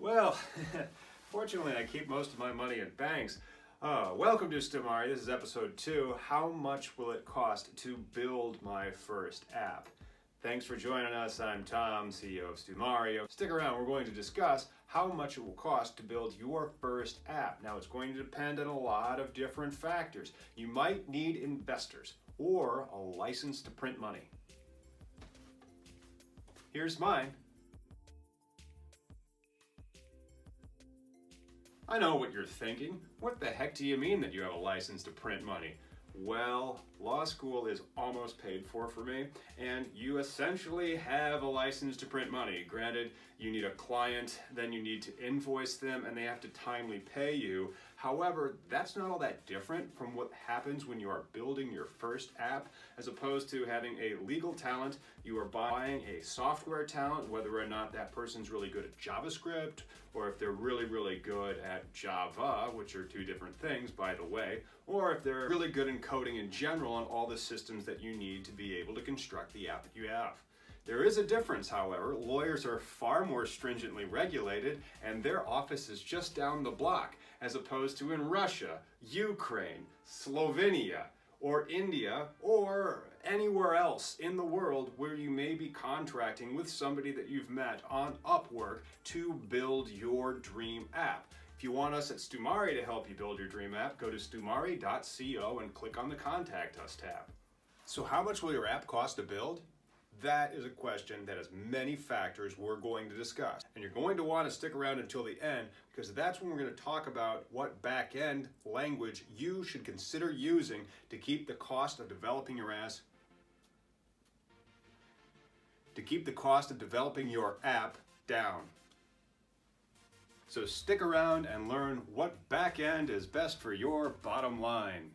Well, fortunately, I keep most of my money in banks. Welcome to Stumari. This is episode 2. How much will it cost to build my first app? Thanks for joining us. I'm Tom, CEO of Stumari. Stick around. We're going to discuss how much it will cost to build your first app. Now, it's going to depend on a lot of different factors. You might need investors or a license to print money. Here's mine. I know what you're thinking. What the heck do you mean that you have a license to print money? Well, law school is almost paid for me, and you essentially have a license to print money. Granted, you need a client, then you need to invoice them, and they have to timely pay you. However, that's not all that different from what happens when you are building your first app, as opposed to having a legal talent. You are buying a software talent, whether or not that person's really good at JavaScript, or if they're really good at Java, which are two different things, by the way, or if they're really good in coding in general on all the systems that you need to be able to construct the app that you have. There is a difference, however. Lawyers are far more stringently regulated, and their office is just down the block, as opposed to in Russia, Ukraine, Slovenia, or India, or anywhere else in the world where you may be contracting with somebody that you've met on Upwork to build your dream app. If you want us at Stumari to help you build your dream app, go to stumari.co and click on the Contact Us tab. So how much will your app cost to build? That is a question that has many factors we're going to discuss. And you're going to want to stick around until the end, because that's when we're going to talk about what back-end language you should consider using to keep the cost of developing your app down. So stick around and learn what back-end is best for your bottom line.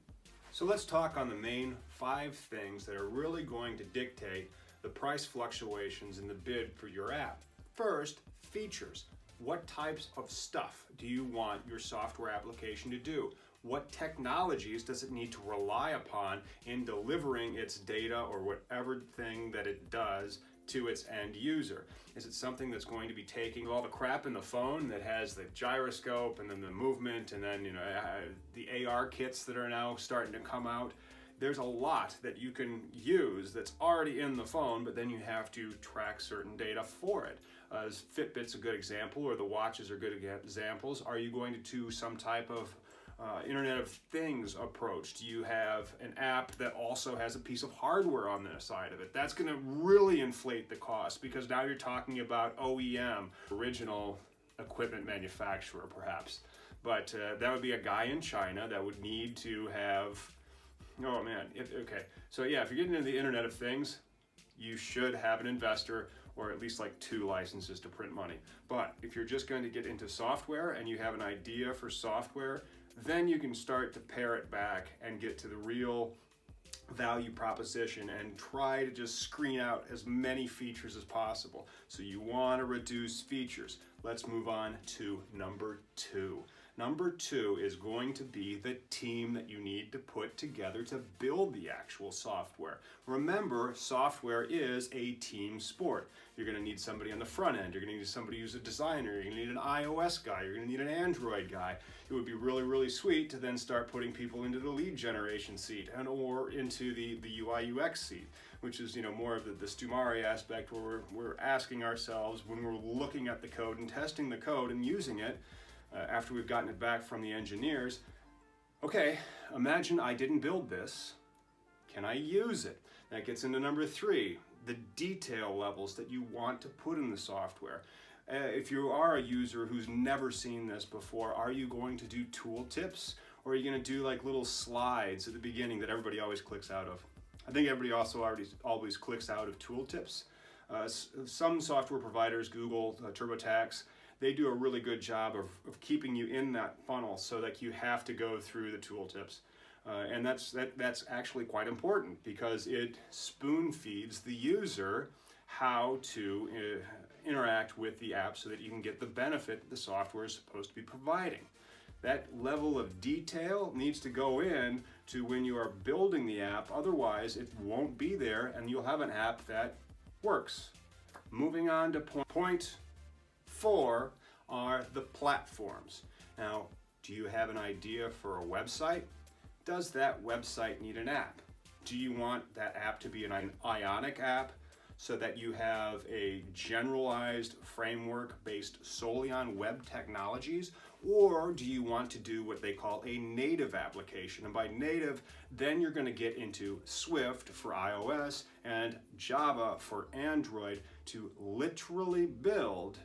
So let's talk on the main 5 things that are really going to dictate the price fluctuations in the bid for your app. First, features. What types of stuff do you want your software application to do? What technologies does it need to rely upon in delivering its data or whatever thing that it does to its end user? Is it something that's going to be taking all the crap in the phone that has the gyroscope and then the movement and then the AR kits that are now starting to come out? There's a lot that you can use that's already in the phone, but then you have to track certain data for it. Fitbit's a good example, or the watches are good examples. Are you going to do some type of Internet of Things approach? Do you have an app that also has a piece of hardware on the side of it? That's going to really inflate the cost, because now you're talking about OEM, original equipment manufacturer perhaps. But that would be a guy in China that would need to have, oh man, okay. So yeah, if you're getting into the Internet of Things, you should have an investor or at least like 2 licenses to print money. But if you're just going to get into software and you have an idea for software, then you can start to pare it back and get to the real value proposition and try to just screen out as many features as possible. So you want to reduce features. Let's move on to number 2. Number 2 is going to be the team that you need to put together to build the actual software. Remember, software is a team sport. You're going to need somebody on the front end. You're going to need somebody who's a designer. You're going to need an iOS guy. You're going to need an Android guy. It would be really sweet to then start putting people into the lead generation seat or into the UI UX seat, which is more of the Stumari aspect, where we're asking ourselves when we're looking at the code and testing the code and using it, after we've gotten it back from the engineers, okay, imagine I didn't build this. Can I use it? That gets into number 3, the detail levels that you want to put in the software. If you are a user who's never seen this before, are you going to do tooltips, or are you going to do like little slides at the beginning that everybody always clicks out of? I think everybody also always clicks out of tooltips. Some software providers, Google, TurboTax, they do a really good job of keeping you in that funnel so that you have to go through the tooltips. And that's actually quite important, because it spoon feeds the user how to interact with the app so that you can get the benefit the software is supposed to be providing. That level of detail needs to go in to when you are building the app, otherwise it won't be there and you'll have an app that works. Moving on to point 4 are the platforms. Now, do you have an idea for a website? Does that website need an app? Do you want that app to be an ionic app so that you have a generalized framework based solely on web technologies? Or do you want to do what they call a native application? And by native, then you're going to get into Swift for iOS and Java for Android to literally build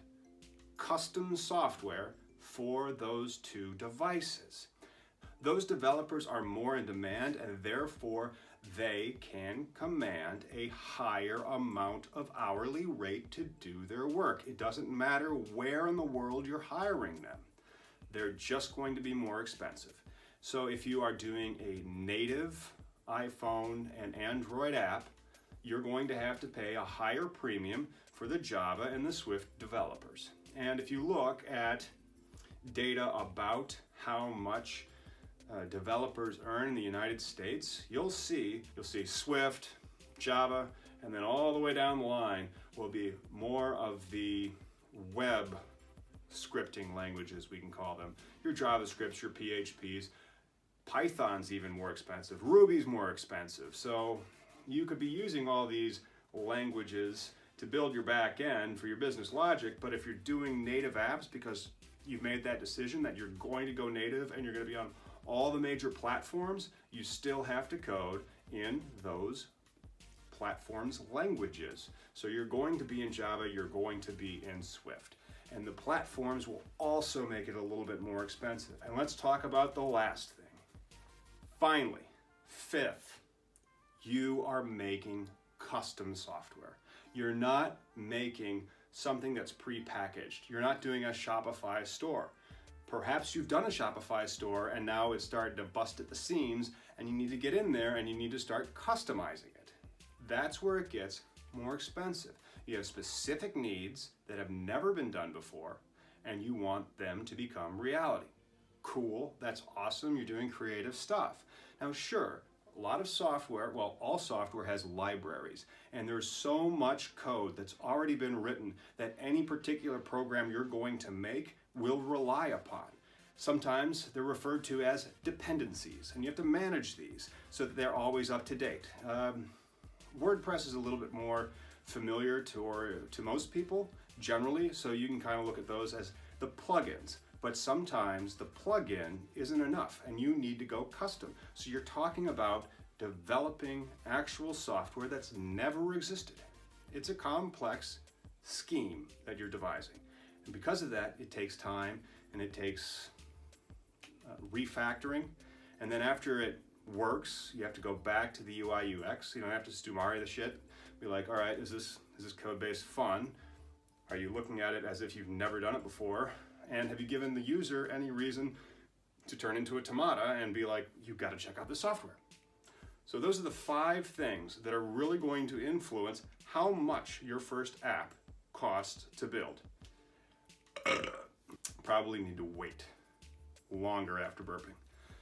custom software for those two devices. Those developers are more in demand, and therefore they can command a higher amount of hourly rate to do their work. It doesn't matter where in the world you're hiring them. They're just going to be more expensive. So if you are doing a native iPhone and Android app, you're going to have to pay a higher premium for the Java and the Swift developers. And if you look at data about how much developers earn in the United States, you'll see Swift, Java, and then all the way down the line will be more of the web scripting languages, we can call them. Your JavaScripts, your PHPs. Python's even more expensive. Ruby's more expensive. So you could be using all these languages to build your back end for your business logic, but if you're doing native apps because you've made that decision that you're going to go native and you're going to be on all the major platforms, you still have to code in those platforms' languages. So you're going to be in Java, you're going to be in Swift. And the platforms will also make it a little bit more expensive. And let's talk about the last thing. Finally, fifth, you are making custom software. You're not making something that's pre-packaged. You're not doing a Shopify store. Perhaps you've done a Shopify store and now it's starting to bust at the seams and you need to get in there and you need to start customizing it. That's where it gets more expensive. You have specific needs that have never been done before and you want them to become reality. Cool, that's awesome, you're doing creative stuff. Now sure, a lot of software, well, all software has libraries, and there's so much code that's already been written that any particular program you're going to make will rely upon. Sometimes they're referred to as dependencies, and you have to manage these so that they're always up to date. WordPress is a little bit more familiar to most people generally, so you can kind of look at those as the plugins. But sometimes the plugin isn't enough and you need to go custom. So you're talking about developing actual software that's never existed. It's a complex scheme that you're devising. And because of that, it takes time and it takes refactoring. And then after it works, you have to go back to the UI UX. You don't have to Stumari the shit. Be like, all right, is this code base fun? Are you looking at it as if you've never done it before? And have you given the user any reason to turn into a tomato and be like, you've got to check out this software? So those are the 5 things that are really going to influence how much your first app costs to build. Probably need to wait longer after burping.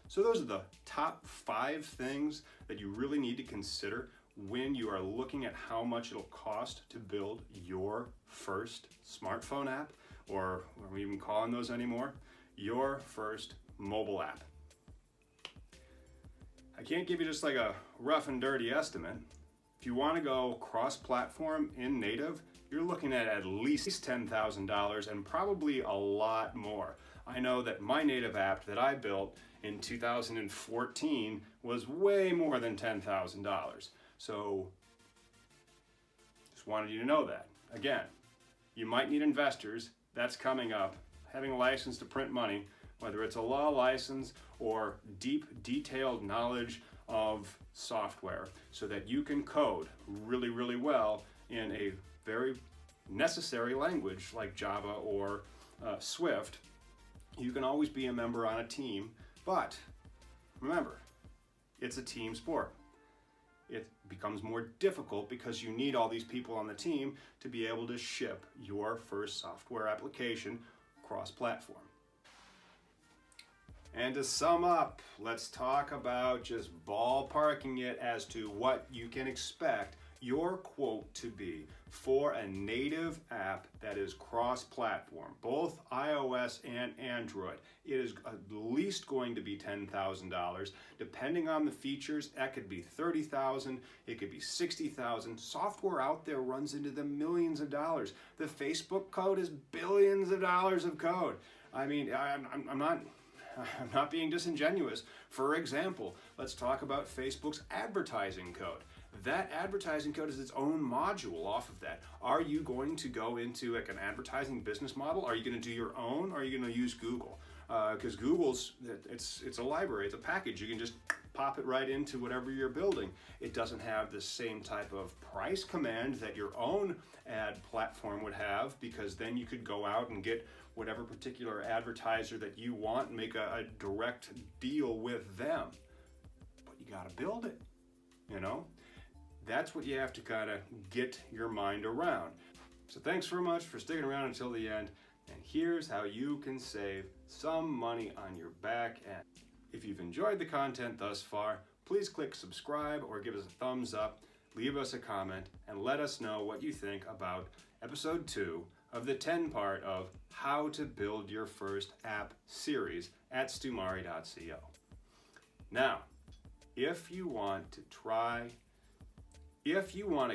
So those are the top 5 things that you really need to consider when you are looking at how much it'll cost to build your first smartphone app, or are we even calling those anymore? Your first mobile app. I can't give you just like a rough and dirty estimate. If you want to go cross-platform in native, you're looking at least $10,000 and probably a lot more. I know that my native app that I built in 2014 was way more than $10,000. So just wanted you to know that. Again, you might need investors. That's coming up. Having a license to print money, whether it's a law license or deep, detailed knowledge of software so that you can code really, really well in a very necessary language like Java or Swift. You can always be a member on a team, but remember, it's a team sport. It becomes more difficult because you need all these people on the team to be able to ship your first software application cross-platform. And to sum up, let's talk about just ballparking it as to what you can expect your quote to be for a native app that is cross-platform, both iOS and Android. It is at least going to be $10,000. Depending on the features, that could be $30,000, it could be $60,000. Software out there runs into the millions of dollars. The Facebook code is billions of dollars of code. I mean, I'm not being disingenuous. For example, let's talk about Facebook's advertising code. That advertising code is its own module off of that. Are you going to go into like an advertising business model? Are you going to do your own, or are you going to use Google? Because Google's, it's a library, it's a package. You can just pop it right into whatever you're building. It doesn't have the same type of price command that your own ad platform would have, because then you could go out and get whatever particular advertiser that you want and make a direct deal with them. But you got to build it, you know? That's what you have to kind of get your mind around. So thanks very much for sticking around until the end. And here's how you can save some money on your back end. If you've enjoyed the content thus far, please click subscribe or give us a thumbs up, leave us a comment, and let us know what you think about episode 2 of the 10-part of How to Build Your First App series at Stumari.co. Now, if you want to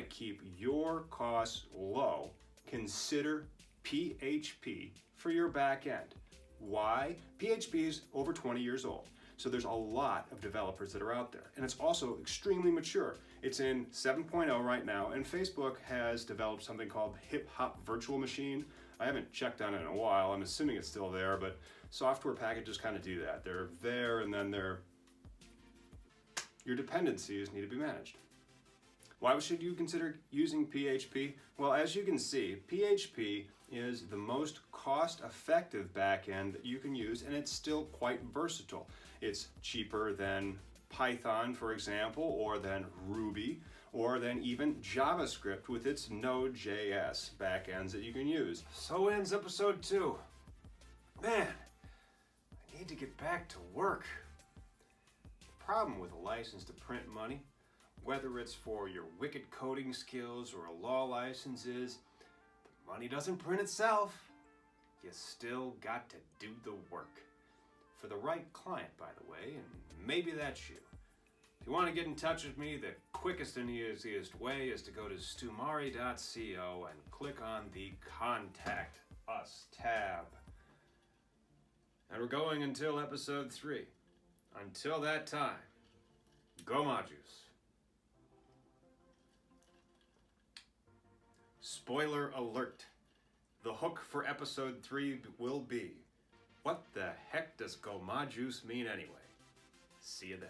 keep your costs low, consider PHP for your back end. Why? PHP is over 20 years old, so there's a lot of developers that are out there, and it's also extremely mature. It's in 7.0 right now, and Facebook has developed something called Hip Hop Virtual Machine. I haven't checked on it in a while. I'm assuming it's still there, but software packages kind of do that. They're there, and then your dependencies need to be managed. Why should you consider using PHP? Well, as you can see, PHP is the most cost-effective backend that you can use, and it's still quite versatile. It's cheaper than Python, for example, or than Ruby, or than even JavaScript with its Node.js backends that you can use. So ends episode 2. Man, I need to get back to work. The problem with a license to print money, whether it's for your wicked coding skills or a law license, is the money doesn't print itself. You still got to do the work. For the right client, by the way, and maybe that's you. If you want to get in touch with me, the quickest and easiest way is to go to Stumari.co and click on the Contact Us tab. And we're going until episode 3. Until that time, go Majus. Spoiler alert. The hook for episode 3 will be, what the heck does Go Majus mean anyway? See you then.